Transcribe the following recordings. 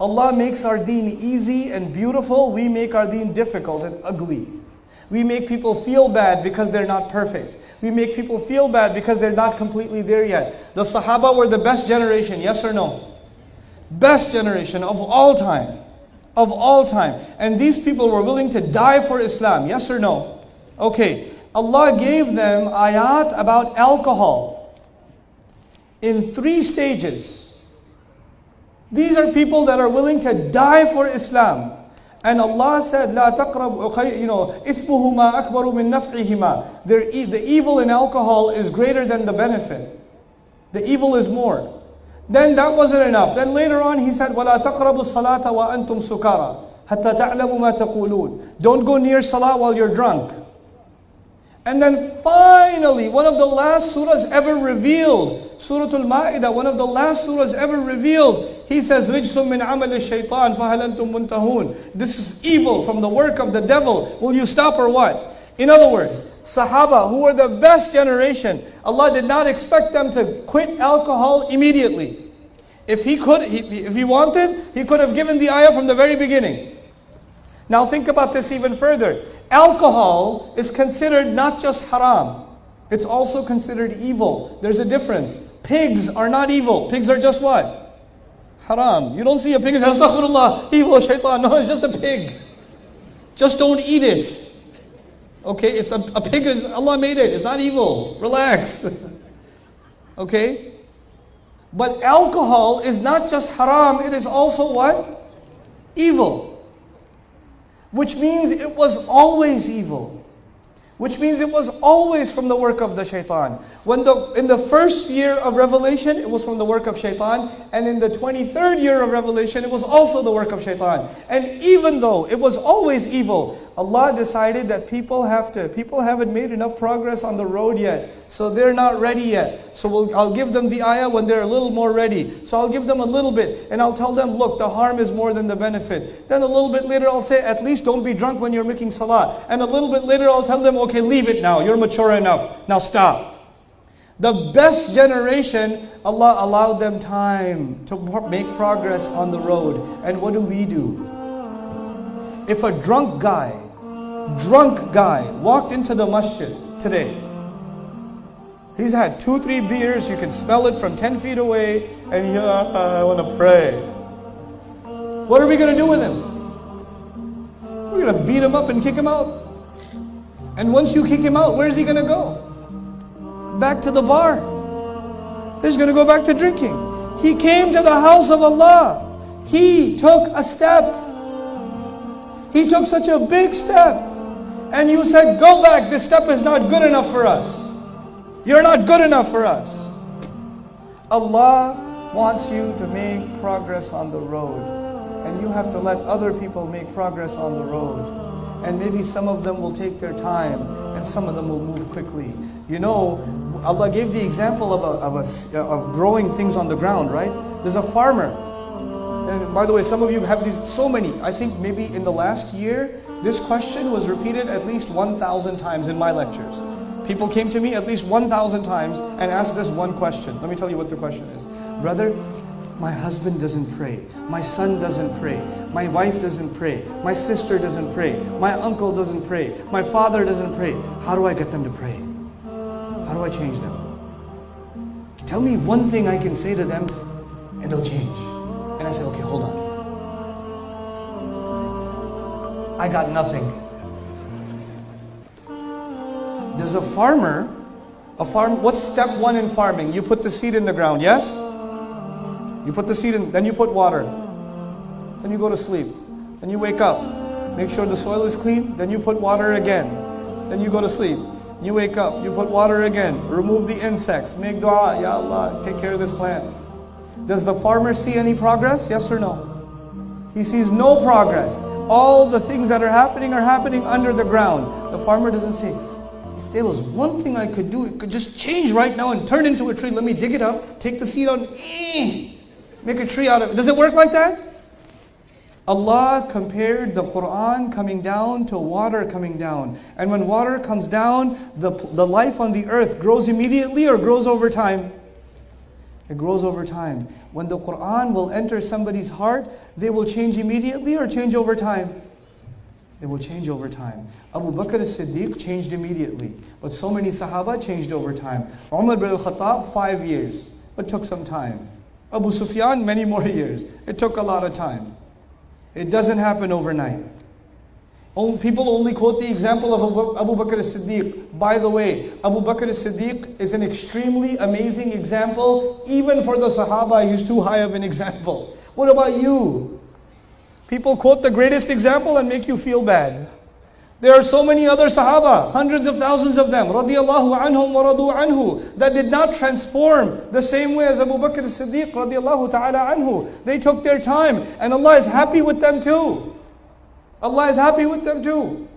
Allah makes our deen easy and beautiful. We make our deen difficult and ugly. We make people feel bad because they're not perfect. We make people feel bad because they're not completely there yet. The Sahaba were the best generation, yes or no? Best generation of all time. Of all time. And these people were willing to die for Islam, yes or no? Okay, Allah gave them ayat about alcohol in 3 stages. These are people that are willing to die for Islam. And Allah said, لا تقرب, إثمهما أكبر من نفعهما. The evil in alcohol is greater than the benefit. The evil is more. Then that wasn't enough. Then later on he said, وَلَا تَقْرَبُوا الصَّلَاةَ وَأَنْتُمْ سُكَارَى حَتَّى تَعْلَمُوا مَا تَقُولُونَ. Don't go near salah while you're drunk. And then finally, one of the last surahs ever revealed, Surah Al-Ma'idah, one of the last surahs ever revealed, he says, رِجْسٌ مِّنْ عَمَلِ الشَّيْطَانِ فَهَلْ أَنْتُمْ مُنْتَهُونَ. This is evil from the work of the devil. Will you stop or what? In other words, Sahaba, who were the best generation, Allah did not expect them to quit alcohol immediately. If he wanted, he could have given the ayah from the very beginning. Now think about this even further. Alcohol is considered not just haram, it's also considered evil. There's a difference. Pigs are not evil. Pigs are just what? Haram. You don't see a pig and say, Astaghfirullah, evil, shaitan. No, it's just a pig. Just don't eat it. Okay, it's a pig, Allah made it. It's not evil. Relax. Okay? But alcohol is not just haram, it is also what? Evil. Which means it was always evil. Which means it was always from the work of the shaitan. In the first year of revelation, it was from the work of shaitan. And in the 23rd year of revelation, it was also the work of shaitan. And even though it was always evil, Allah decided that people haven't made enough progress on the road yet. So they're not ready yet. So I'll give them the ayah when they're a little more ready. So I'll give them a little bit. And I'll tell them, look, the harm is more than the benefit. Then a little bit later I'll say, at least don't be drunk when you're making salah. And a little bit later I'll tell them, okay, leave it now. You're mature enough. Now stop. The best generation, Allah allowed them time to make progress on the road. And what do? If a drunk guy walked into the masjid today, he's had 2-3 beers, you can smell it from 10 feet away, and he, I want to pray. What are we going to do with him? We're going to beat him up and kick him out. And once you kick him out, where's he going to go? Back to the bar. He's going to go back to drinking. He came to the house of Allah. He took a step. He took such a big step. And you said, go back. This step is not good enough for us. You're not good enough for us. Allah wants you to make progress on the road. And you have to let other people make progress on the road. And maybe some of them will take their time, and some of them will move quickly. You know, Allah gave the example of growing things on the ground, right? There's a farmer. And by the way, some of you have these, so many. I think maybe in the last year, this question was repeated at least 1,000 times in my lectures. People came to me at least 1,000 times and asked this one question. Let me tell you what the question is. Brother, my husband doesn't pray. My son doesn't pray. My wife doesn't pray. My sister doesn't pray. My uncle doesn't pray. My father doesn't pray. How do I get them to pray? How do I change them? Tell me one thing I can say to them and they'll change. And I say, okay, hold on. I got nothing. There's a farmer, what's step 1 in farming? You put the seed in the ground, yes? You put the seed in, then you put water. Then you go to sleep. Then you wake up. Make sure the soil is clean. Then you put water again. Then you go to sleep. You wake up. You put water again. Remove the insects. Make dua. Ya Allah, take care of this plant. Does the farmer see any progress? Yes or no? He sees no progress. All the things that are happening under the ground. The farmer doesn't say, if there was one thing I could do, it could just change right now and turn into a tree. Let me dig it up, take the seed out, make a tree out of it. Does it work like that? Allah compared the Quran coming down to water coming down. And when water comes down, the life on the earth grows immediately or grows over time? It grows over time. When the Quran will enter somebody's heart, they will change immediately or change over time? They will change over time. Abu Bakr as-Siddiq changed immediately, but so many Sahaba changed over time. Umar bin al-Khattab, 5 years. It took some time. Abu Sufyan, many more years. It took a lot of time. It doesn't happen overnight. People only quote the example of Abu Bakr as-Siddiq. By the way, Abu Bakr as-Siddiq is an extremely amazing example. Even for the Sahaba, he's too high of an example. What about you? People quote the greatest example and make you feel bad. There are so many other Sahaba, hundreds of thousands of them, radiyallahu anhum wa radu anhu, that did not transform the same way as Abu Bakr as-Siddiq, radiyallahu ta'ala anhu. They took their time, and Allah is happy with them too. Allah is happy with them too.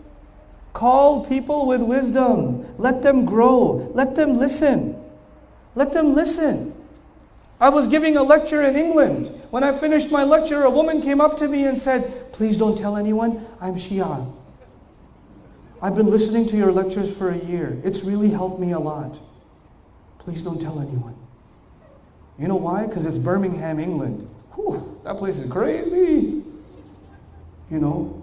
Call people with wisdom. Let them grow. Let them listen. Let them listen. I was giving a lecture in England. When I finished my lecture, a woman came up to me and said, "Please don't tell anyone, I'm Shia. I've been listening to your lectures for a year. It's really helped me a lot. Please don't tell anyone." You know why? Because it's Birmingham, England. Whew, that place is crazy. You know.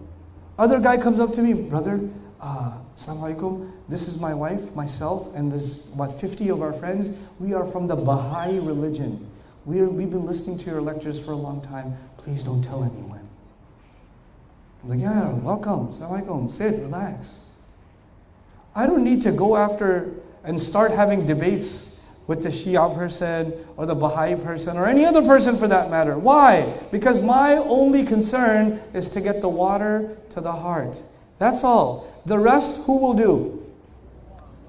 Other guy comes up to me, "Brother, Assalamu alaikum. This is my wife, myself, and there's about 50 of our friends. We are from the Baha'i religion. We've been listening to your lectures for a long time. Please don't tell anyone." I'm like, "Yeah, welcome. Assalamu alaikum. Sit, relax." I don't need to go after and start having debates with the Shia person or the Baha'i person or any other person for that matter. Why? Because my only concern is to get the water to the heart. That's all. The rest, who will do?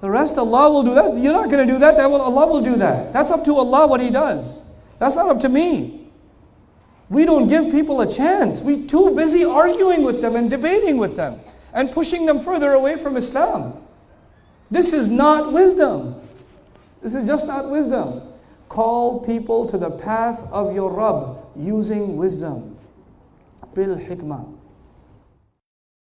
The rest, Allah will do that. You're not going to do that. Allah will do that. That's up to Allah what He does. That's not up to me. We don't give people a chance. We're too busy arguing with them and debating with them and pushing them further away from Islam. This is not wisdom. This is just not wisdom. Call people to the path of your Rabb using wisdom. Bil hikmah.